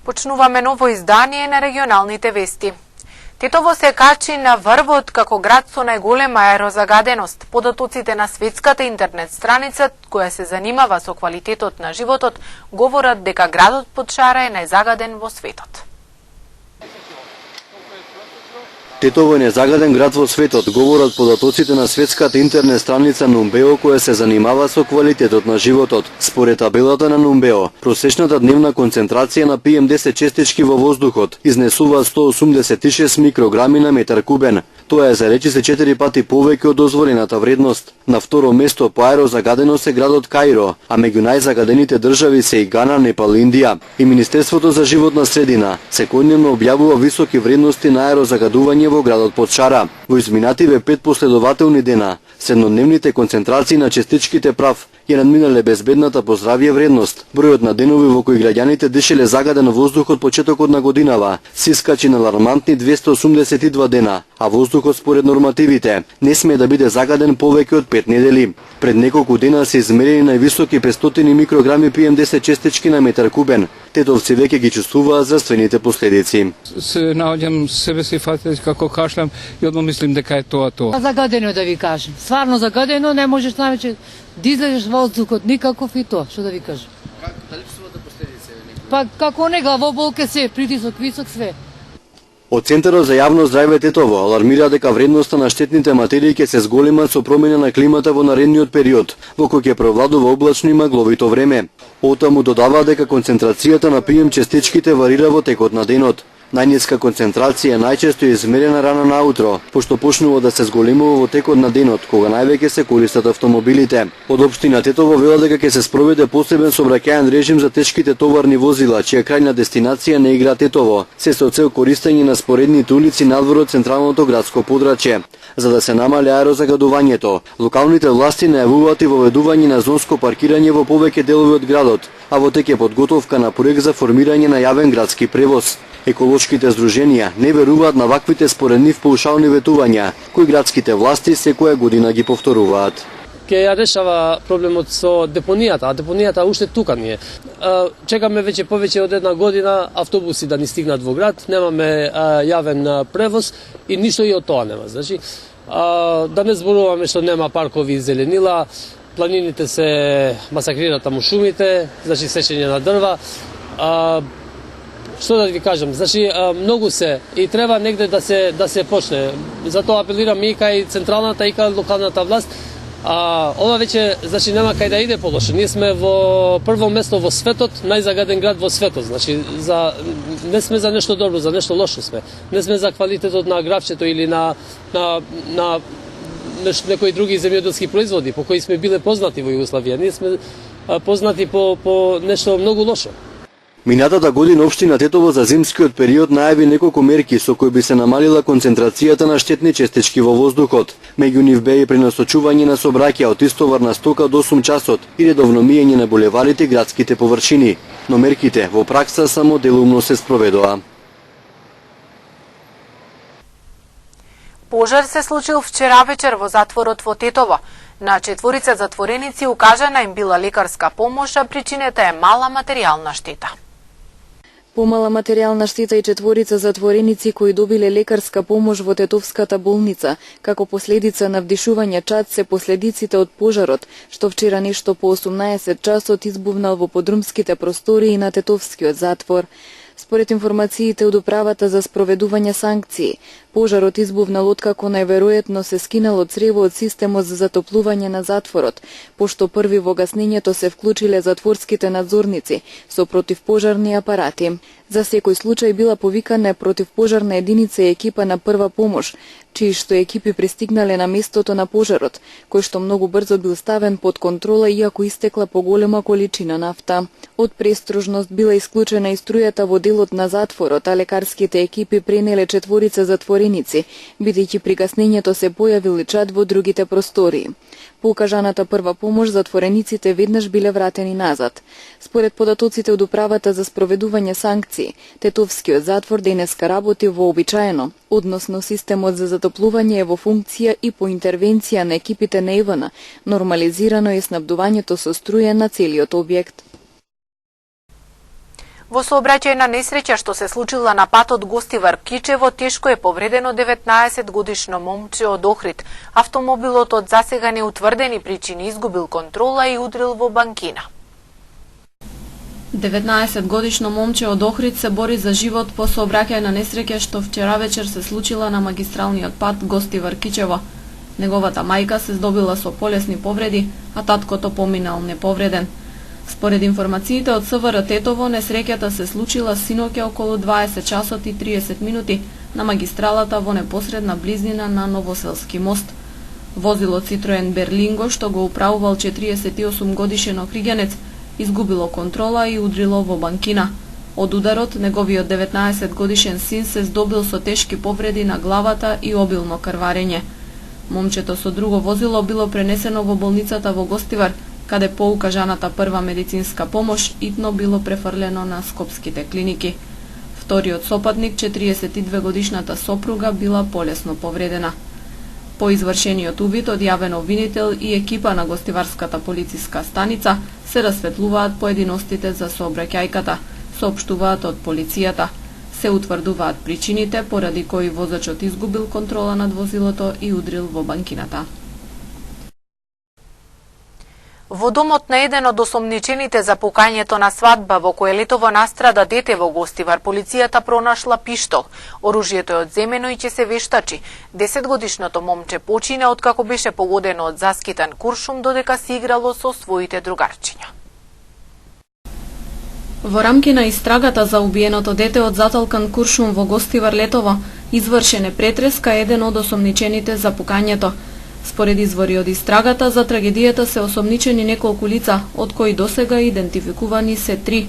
Почнуваме ново издание на регионалните вести. Тетово се качи на врвот како град со најголема аерозагаденост. Податоците на светската интернет страница, која се занимава со квалитетот на животот, говорат дека градот под шара е најзагаден во светот. Тетово е незагаден град во светот, говорат податоците на светската интернет страница Нумбео, која се занимава со квалитетот на животот. Според табелата на Нумбео, просечната дневна концентрација на PM10 честички во воздухот изнесува 186 микрограми на метар кубен. Тоа е за речиси 4 пати повеќе од дозволената вредност. На второ место по аерозагаденост е градот Каиро, а меѓу најзагадените држави се и Гана, Непал и Индија. И Министерството за животна средина секојдневно објавува високи вредности на аерозагадување во градот под шара. Во изминативе 5 последователни дена, среднодневните концентрации на честичките прав ја надминале безбедната по здравје вредност. Бројот на денови во кои граѓаните дишеле загаден воздух од почетокот на годинава се искачи на алармантни 282 дена, а воздухот според нормативите не смее да биде загаден повеќе од 5 недели. Пред неколку дена се измерени највисоки 500 микрограми PM10 честички на метар кубен. Тетовци веќе ги чувствуваат здравствените последици. Се наоѓам себе си фатиш како кашлам и одма мислим дека е тоа. Загадено да ви кажам. Стварно загадено, не можеш навече да излезеш воздухот никаков и тоа, што да ви кажам. Дали чувствувате последици? Па како не главоболка се, притисок висок све. Од Центарот за јавно здравје Тетово алармира дека вредноста на штетните материи ќе се зголема со промена на климата во наредниот период, во кој ќе превладува облачно и магловито време. Отаму додава дека концентрацијата на PM честичките варира во текот на денот. Најниска концентрација најчесто е измерена рано наутро, пошто почнува да се зголемува во текот на денот, кога највеќе се користат автомобилите. Од општина Тетово велат дека ќе се спроведе посебен сообраќајен режим за тешките товарни возила, чија крајна дестинација не игра Тетово, се со цел користење на споредните улици надвор од централното градско подрачје. За да се намали аерозагадувањето, локалните власти најавуваат и воведување на зонско паркирање во повеќе делови од градот, а во тек е подготовка на проект за формирање на јавен градски превоз. Еколошките здруженија не веруваат на ваквите според нив паушални ветувања, кои градските власти секоја година ги повторуваат. Ке ја решава проблемот со депонијата, а депонијата уште тука ни е. Чекаме веќе повеќе од една година автобуси да ни стигнат во град, немаме јавен превоз и ништо и од тоа нема. Значи, да не зборуваме што нема паркови и зеленила, планините се масакрират таму шумите, значи сечење на дрва. Што да ви кажам, значи многу се и треба негде да се почне. Затоа апелирам и кај централната и кај локалната власт. Ова веќе значи нема кај да иде полошо. Ние сме во прво место во светот, најзагаден град во светот. Значи не сме за нешто добро, за нешто лошо сме. Не сме за квалитетот на гравчето или на некои други земјоделски производи по кои сме биле познати во Југославија. Ние сме познати по нешто многу лошо. Минатата година општина Тетово за зимскиот период најави неколку мерки со кои би се намалила концентрацијата на штетни честички во воздухот. Меѓу нив бе и пренасочување на сообраќај од истоварна стока до 8 часот и редовно миење на булеварите и градските површини. Но мерките во пракса само делумно се спроведоа. Пожар се случил вчера вечер во затворот во Тетово. На 4 затвореници укажана им била лекарска помош, а причината е мала материјална штета. Помала материјална штета и 4 затвореници кои добиле лекарска помош во Тетовската болница, како последица на вдишување чад се последиците од пожарот, што вчера нешто по 18 часот избувнал во подрумските простории на Тетовскиот затвор. Според информациите од управата за спроведување санкции, пожарот избувнал откако најверојатно се скинало црево од системот за затоплување на затворот, пошто први во гаснењето се вклучиле затворските надзорници со противпожарни апарати. За секој случај била повикана противпожарна единица и екипа на прва помош, чии што екипи пристигнале на местото на пожарот, кој што многу брзо бил ставен под контрола иако истекла поголема количина нафта. Од престрожност била исклучена и струјата во делот на затворот, а лекарските екипи пренеле 4 затвореници, бидејќи при гаснењето се појавил чад во другите простории. По укажаната прва помош, затворениците веднаш биле вратени назад. Според податоците од управата за спроведување санкции, Тетовскиот затвор денеска работи вообичаено, односно системот за затоплување е во функција и по интервенција на екипите на ЕВН, нормализирано е снабдувањето со струја на целиот објект. Во сообраќајна несреќа што се случила на патот Гостивар-Кичево, тешко е повредено 19-годишно момче од Охрид. Автомобилот од засега неутврдени причини изгубил контрола и удрил во банкина. 19-годишно момче од Охрид се бори за живот по сообраќајна несреќа што вчера вечер се случила на магистралниот пат Гостивар-Кичево. Неговата мајка се здобила со полесни повреди, а таткото поминал неповреден. Според информациите од СВР Тетово, несреќата се случила синоќа околу 20 часот и 30 минути на магистралата во непосредна близнина на Новоселски мост. Возило Citroen Berlingo, што го управувал 48 годишен охриѓанец, изгубило контрола и удрило во банкина. Од ударот, неговиот 19 годишен син се здобил со тешки повреди на главата и обилно крварење. Момчето со друго возило било пренесено во болницата во Гостивар, каде по укажаната прва медицинска помош итно било префрлено на скопските клиники. Вториот сопатник, 42 годишната сопруга, била полесно повредена. По извршениот увид од јавен обвинител и екипа на Гостиварската полициска станица се расветлуваат поединостите за сообраќајката, соопштуваат од полицијата. Се утврдуваат причините поради кои возачот изгубил контрола над возилото и удрил во банкината. Во домот на еден од осомничените за пукањето на свадба во кое летово настрада дете во Гостивар, полицијата пронашла пиштол. Оружјето е одземено и ќе се вештачи. 10-годишното момче почина откако беше погодено од заскитан куршум додека се играло со своите другарчиња. Во рамки на истрагата за убиеното дете од затолкан куршум во Гостивар летово, извршен е претрес кај еден од осомничените за пукањето. Според извори од истрагата, за трагедијата се осомничени неколку лица, од кои досега идентификувани се 3.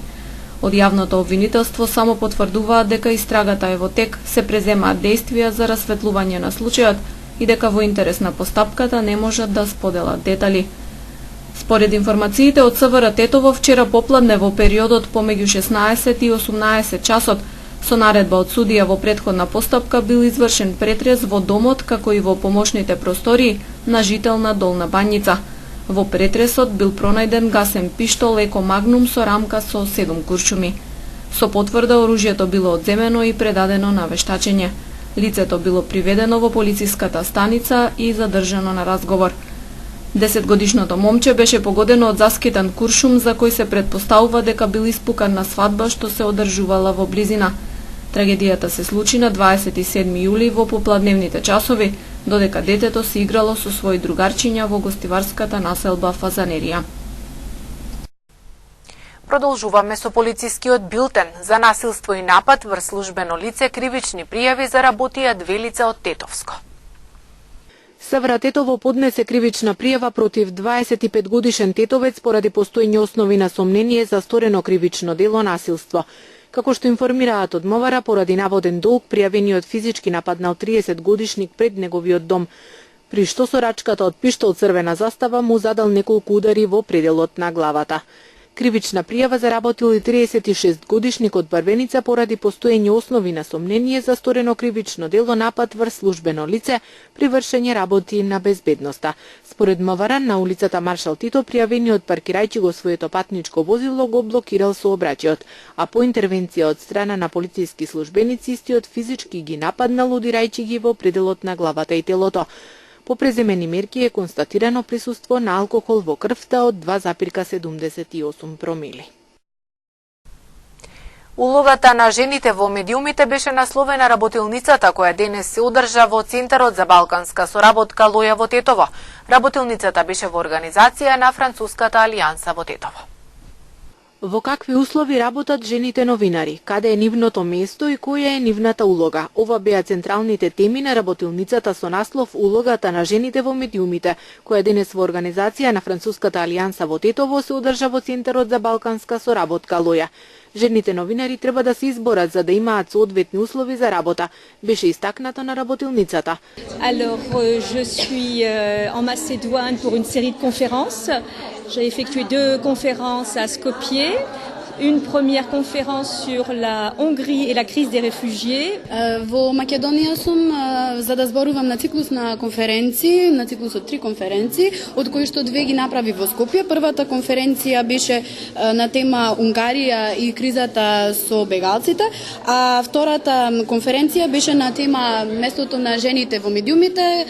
Од јавното обвинителство само потврдуваат дека истрагата е во тек, се преземаат дејствија за расветлување на случајот и дека во интерес на постапката не можат да споделат детали. Според информациите од СВР Тетово, вчера попладне во периодот помеѓу 16 и 18 часот, со наредба од судија во претходна постапка бил извршен претрес во домот како и во помошните простории на жител на Долна Бањица. Во претресот бил пронајден гасен пиштол Еко Магнум со рамка со 7 куршуми. Со потврда оружјето било одземено и предадено на вештачење. Лицето било приведено во полициската станица и задржано на разговор. 10-годишното момче беше погодено од заскитан куршум за кој се претпоставува дека бил испукан на свадба што се одржувала во близина. Трагедијата се случи на 27 јули во попладневните часови, додека детето се играло со своји другарчиња во гостиварската населба Фазанерија. Продолжуваме со полицискиот билтен. За насилство и напад врз службено лице кривични пријави заработија 2 лица од Тетовско. СВР Тетово поднесе кривична пријава против 25 годишен тетовец поради постојни основи на сомнение за сторено кривично дело насилство. Како што информираат од МВР, поради наводен долг, пријавениот физички нападнал 30 годишник пред неговиот дом, при што со рачката од пиштол црвена застава му задал неколку удари во пределот на главата. Кривична пријава заработил и 36 годишник од Барвеница поради постоење основи на сомнение за сторено кривично дело напад врз службено лице при вршење работи на безбедноста. Според МВР, на улицата Маршал Тито пријавениот паркирајќи го своето патничко возило го блокирал сообраќајот, а по интервенција од страна на полициски службеници истиот физички ги нападнал удирајќи ги во пределот на главата и телото. По преземени мерки е констатирано присуство на алкохол во крвта од 2,78 промили. Улогата на жените во медиумите беше насловена работилницата која денес се одржа во Центарот за балканска соработка Лоја во Тетово. Работилницата беше во организација на Француската алијанса во Тетово. Во какви услови работат жените новинари, каде е нивното место и која е нивната улога? Ова беа централните теми на работилницата со наслов Улогата на жените во медиумите, која денес во организација на Француската алијанса во Тетово се одржа во Центарот за балканска соработка Лоја. Жените новинари треба да се изборат за да имаат соодветни услови за работа, беше истакнато на работилницата. Alors, je suis en Macédoine pour une série de conférences. J'ai effectué 2 conférences à Skopje une première conférence sur la Hongrie et la crise des réfugiés. Во Македонија сум за да зборувам на циклус на конференции, на циклус од 3 конференции, од кои што 2 ги направи во Скопје. Првата конференција беше на тема Унгарија и кризата со бегалците, а втората конференција беше на тема местото на жените во медиумите,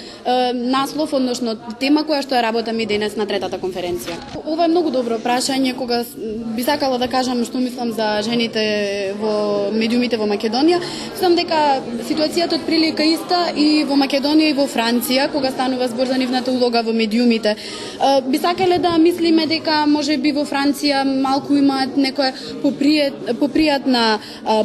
наслов, односно тема која што ја работам и денес на третата конференција. Ова е многу добро прашање, кога би сакала да кажам што мислам за жените во медиумите во Македонија. Мислам дека ситуацијата од прилика иста и во Македонија и во Франција, кога станува збор за нивната улога во медиумите. Би сакале да мислиме дека можеби во Франција малку имаат некоја попријатна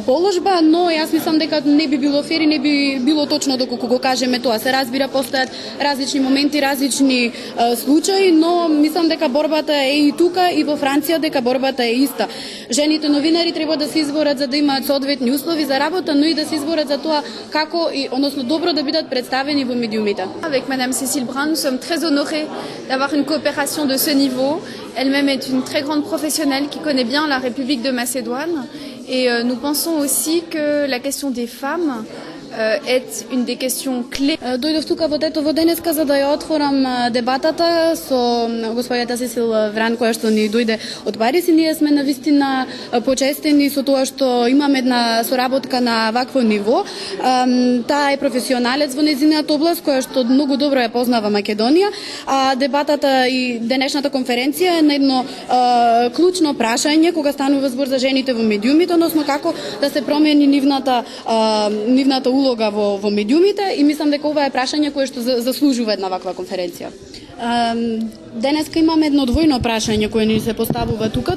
положба, но јас мислам дека не би било фер и не би било точно доколку го кажеме тоа. Се разбира, постојат различни моменти, различни случаи, но мислам дека борбата е и тука и во Франција, дека борбата е иста. Жените новинари треба да се изборат за да имаат соодветни услови за работа, но и да се изборат за тоа како и односно добро да бидат представени во медиумите. Avec Madame Cécile Brun, nous sommes très honorés d'avoir une coopération de ce niveau. Elle-même est une très grande professionnelle qui connaît bien la République de Macédoine. Et nous pensons aussi que la question des femmes est une des questions clés. Дојдов тука во Тетово денеска за да ја отворам дебатата со господјата Сесил Вран, која што ни дојде од Париз, и ние сме навистина почестени со тоа што имаме една соработка на вакво ниво. Таа е професионалец во нејзината област, која што многу добро ја познава Македонија, а дебатата и денешната конференција е на едно клучно прашање кога станува збор за жените во медиумите, односно како да се промени нивната улога во медиумите, и мислам дека ова е прашање кое што заслужува една ваква конференција. Денеска имаме едно двојно прашање кое ни се поставува тука,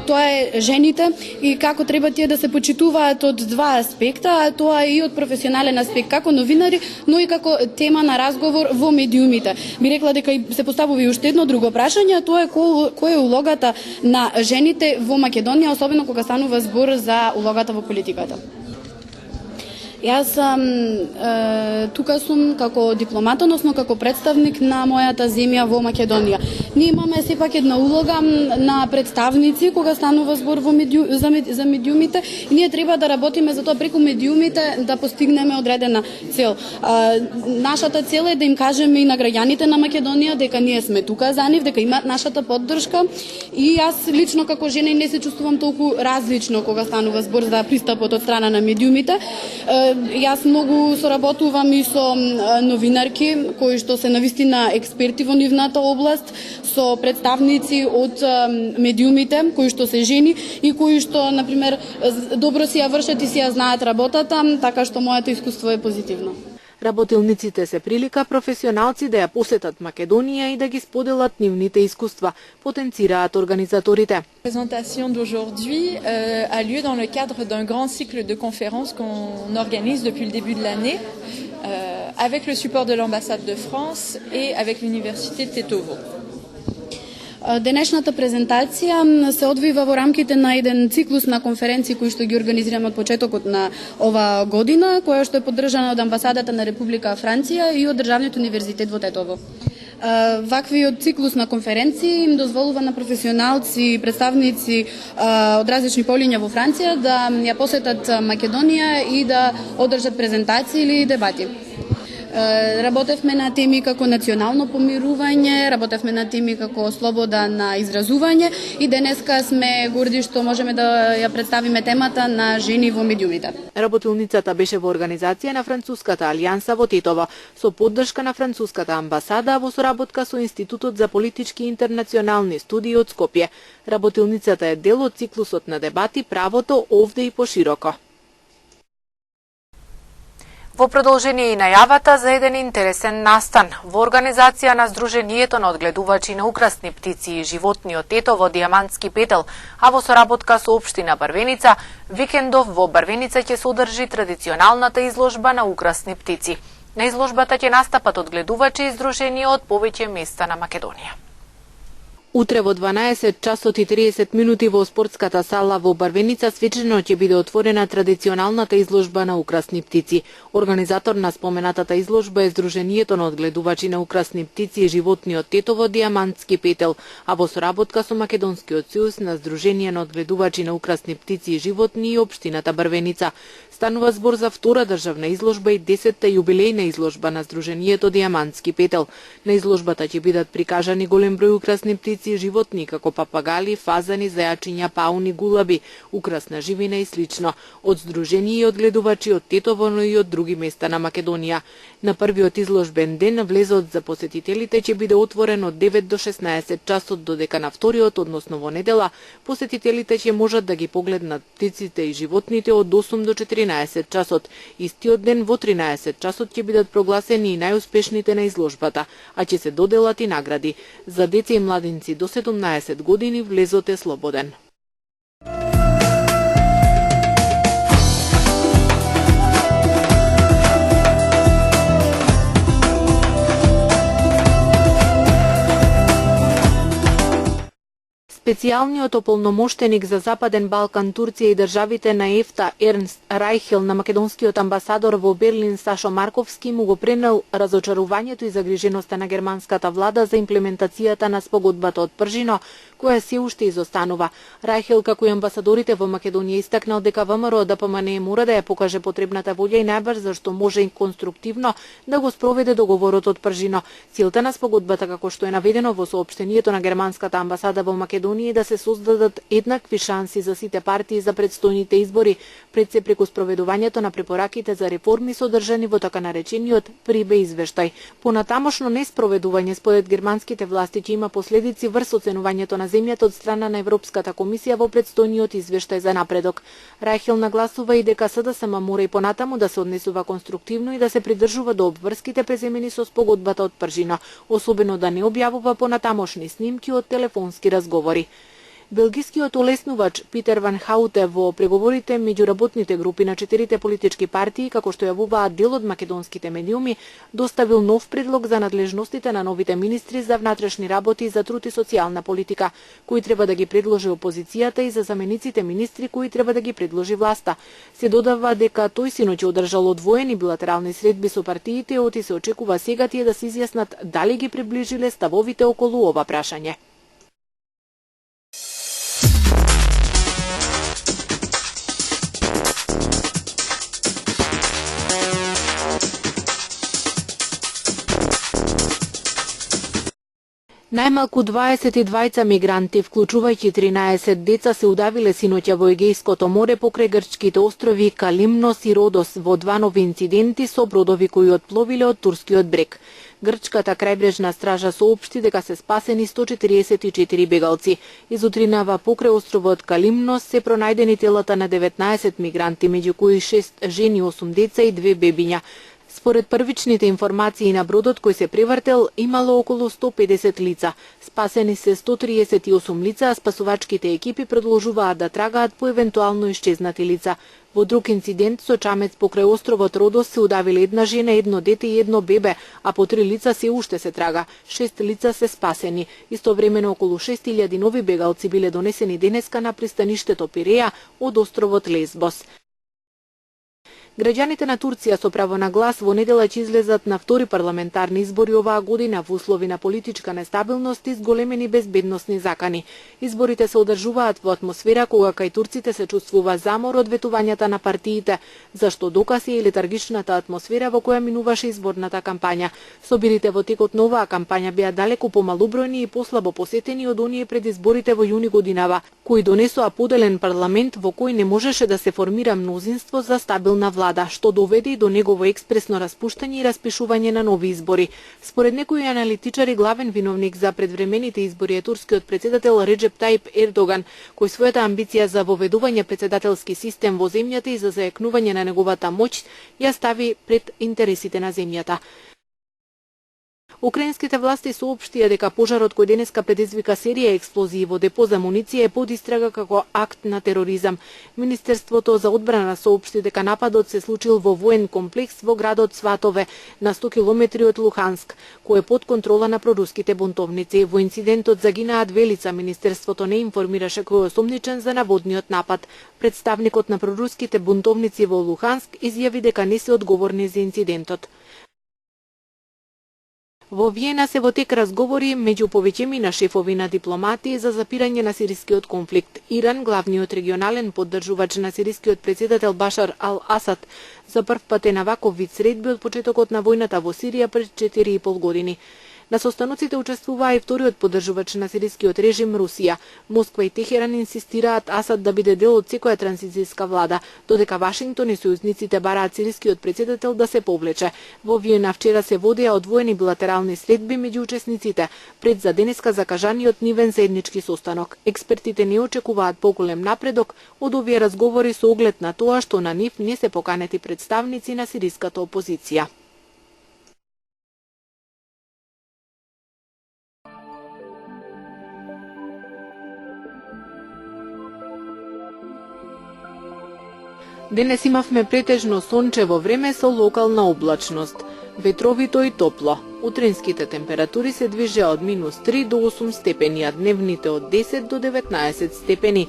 тоа е жените и како треба тие да се почитуваат од два аспекта, а тоа е и од професионален аспект како новинари, но и како тема на разговор во медиумите. Би рекла дека се поставува и уште едно друго прашање, а тоа е која е улогата на жените во Македонија, особено кога станува збор за улогата во политиката. Јас тука сум како дипломат, односно како представник на мојата земја во Македонија. Ние имаме сепак една улога на представници кога станува збор за медиумите, и ние треба да работиме за тоа преку медиумите да постигнеме одредена цел. Нашата цел е да им кажеме и на граѓаните на Македонија дека ние сме тука за нив, дека имаат нашата поддршка, и јас лично како жена не се чувствувам толку различно кога станува збор за пристапот од страна на медиумите. Јас многу соработувам и со новинарки кои што се навистина експерти во нивната област, со представници од медиумите кои што се жени и кои што, например, добро си ја вршат и си ја знаат работата, така што моето искуство е позитивно. Работилниците се прилика професионалци да ја посетат Македонија и да ги споделат нивните искуства, потенцираат организаторите. La présentation d'aujourd'hui a lieu dans le cadre d'un grand cycle de conférences qu'on organise depuis le début de l'année avec le support de l'ambassade de France et avec l'université de Tetovo. Денешната презентација се одвива во рамките на еден циклус на конференции кои што ги организираме од почетокот на ова година, која што е поддржана од амбасадата на Република Франција и од Државниот универзитет во Тетово. Ваквиот циклус на конференции им дозволува на професионалци и представници од различни полиња во Франција да ја посетат Македонија и да одржат презентации или дебати. Работевме на теми како национално помирување, работевме на теми како слобода на изразување, и денеска сме горди што можеме да ја представиме темата на жени во медиумите. Работилницата беше во организација на Француската алијанса во Тетово, со поддршка на Француската амбасада во соработка со Институтот за политички и интернационални студии од Скопје. Работилницата е дел од циклусот на дебати Правото овде и пошироко. Во продолжение и најавата за еден интересен настан. Во организација на Сдруженијето на одгледувачи на украсни птици и животни од Тетово Диамантски петел, а во соработка со општина Барвеница, викендов во Барвеница ќе се одржи традиционалната изложба на украсни птици. На изложбата ќе настапат одгледувачи и здруженија од повеќе места на Македонија. Утре во 12 часот и 30 минути во спортската сала во Барвеница свечено ќе биде отворена традиционалната изложба на украсни птици. Организатор на споменатата изложба е Сдруженијето на одгледувачи на украсни птици и животни од Тетово Диамантски петел, а во соработка со Македонскиот сојуз на Сдружение на одгледувачи на украсни птици и животни и општината Барвеница. Станува збор за втора државна изложба и 10-та јубилејна изложба на Сдруженијето Диамантски петел. На изложбата ќе бидат прикажани голем број украсни птици и животни како папагали, фазани, зајачиња, пауни, гулаби, украсна живина и слично, од Сдруженија и одгледувачи од Тетово, но и од други места на Македонија. На првиот изложбен ден влезот за посетителите ќе биде отворен од 9 до 16 часот, додека на вториот, односно во недела, посетителите ќе можат да ги погледнат птиците и животните од 8 до 14 часот. Истиот ден во 13 часот ќе бидат прогласени и најуспешните на изложбата, а ќе се доделат и награди. За деца и младинци до 17 години влезот е слободен. Специјалниот ополномоштеник за Западен Балкан, Турција и државите на ЕФТА Ернст Рајхел на македонскиот амбасадор во Берлин Сашо Марковски му го пренел разочарувањето и загриженоста на германската влада за имплементацијата на спогодбата од Пржино, која се уште изостанува. Рајхел, како и амбасадорите во Македонија, истакнал дека ВМРО ДПМН мора да ја покаже потребната волја и најбрзо што може и конструктивно да го спроведе договорот од Пржино. Целта на спогодбата, како што е наведено во соопштението на германската амбасада во Македонија, е да се создадат еднакви шанси за сите партии за предстојните избори, пред се преку спроведувањето на препораките за реформи содржани во така наречениот Прибе извештај. Понатамошно неспроведување според германските власти ќе има последици врз оценувањето на земјата од страна на Европската комисија во предстојниот извештај за напредок. Рајхел нагласува и дека СДСМ мора и понатаму да се однесува конструктивно и да се придржува до обврските преземени со спогодбата од Пржино, особено да не објавува понатамошни снимки од телефонски разговори. Белгискиот олеснувач Питер Ван Хауте во преговорите меѓу работните групи на 4 политички партии, како што јавуваат дел од македонските медиуми, доставил нов предлог за надлежностите на новите министри за внатрешни работи и за труд и социјална политика, кои треба да ги предложи опозицијата, и за замениците министри кои треба да ги предложи власта. Се додава дека тој синоќ одржал одвоени билатерални средби со партиите, оти се очекува сега тие да се изјаснат дали ги приближиле ставовите околу ова прашање. Најмалку 22 мигранти, вклучувајќи 13 деца, се удавиле синоќа во Егејското море покрај грчките острови Калимнос и Родос во два нови инциденти со бродови кои отпловиле од турскиот брег. Грчката крајбрежна стража соопшти дека се спасени 144 бегалци. Изутринава покрај островот Калимнос се пронајдени телата на 19 мигранти, меѓу кои 6 жени, 8 деца и 2 бебиња. Според првичните информации на бродот кој се превртел, имало околу 150 лица. Спасени се 138 лица, а спасувачките екипи продолжуваат да трагаат по евентуално исчезнати лица. Во друг инцидент со чамец покрај островот Родос се удавиле една жена, едно дете и едно бебе, а по 3 лица се уште се трага. 6 лица се спасени. Истовремено околу 6000 нови бегалци биле донесени денеска на пристаништето Пиреја од островот Лесбос. Граѓаните на Турција со право на глас во недела ќе излезат на втори парламентарни избори оваа година во услови на политичка нестабилност и зголемени безбедносни закани. Изборите се одржуваат во атмосфера кога кај турците се чувствува замор од ветувањата на партиите, зашто доказ е и летаргичната атмосфера во која минуваше изборната кампања. Собирите во текот на оваа кампања беа далеку помалубројни и послабо посетени од оние пред изборите во јуни годинава, кои донесоа поделен парламент во кој не можеше да се формира мнозинство за стабилна влада, што доведе и до негово експресно распуштање и распишување на нови избори. Според некои аналитичари, главен виновник за предвремените избори е турскиот претседател Реджеп Тајип Ердоган, кој својата амбиција за воведување претседателски систем во земјата и за зајакнување на неговата моќ ја стави пред интересите на земјата. Украинските власти соопштија дека пожарот кој денеска предизвика серија експлозии во депо за муниција е под истрага како акт на тероризам. Министерството за одбрана соопшти дека нападот се случил во воен комплекс во градот Сватове, на 100 километри од Луханск, кој е под контрола на проруските бунтовници. Во инцидентот загинаа 2 лица. Министерството не информираше кој е осомничен за наводниот напад. Представникот на проруските бунтовници во Луханск изјави дека не се одговорни за инцидентот. Во Виена се во тек разговори меѓу повеќемина шефови на дипломати за запирање на сирискиот конфликт. Иран, главниот регионален поддржувач на сирискиот претседател Башар ал-Асад, за прв пат е на ваков вид средби од почетокот на војната во Сирија пред 4,5 години. На состаноците учествуваа и вториот поддржувач на сирискиот режим Русија. Москва и Техеран инсистираат Асад да биде дел од секоја транзицијска влада, додека Вашингтон и сојузниците бараат сирискиот претседател да се повлече. Во Виена вчера се водеа одвоени билатерални средби меѓу учесниците, пред за денеска закажаниот нивен заеднички состанок. Експертите не очекуваат поголем напредок од овие разговори со оглед на тоа што на нив не се поканети представници на сириската опозиција. Денес имавме претежно сончево време со локална облачност. Ветровито и топло. Утринските температури се движеа од -3 до 8 степени, а дневните од 10 до 19 степени.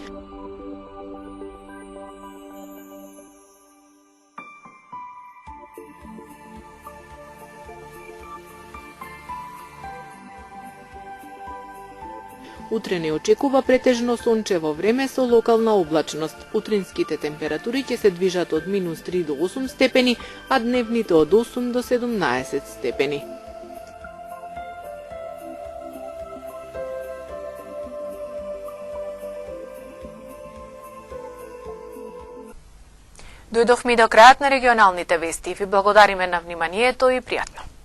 Утре не очекува претежно сончево време со локална облачност. Утринските температури ќе се движат од -3 до 8 степени, а дневните од 8 до 17 степени. Дојдовме до крајот на регионалните вести. Ви благодариме на вниманието и пријатно.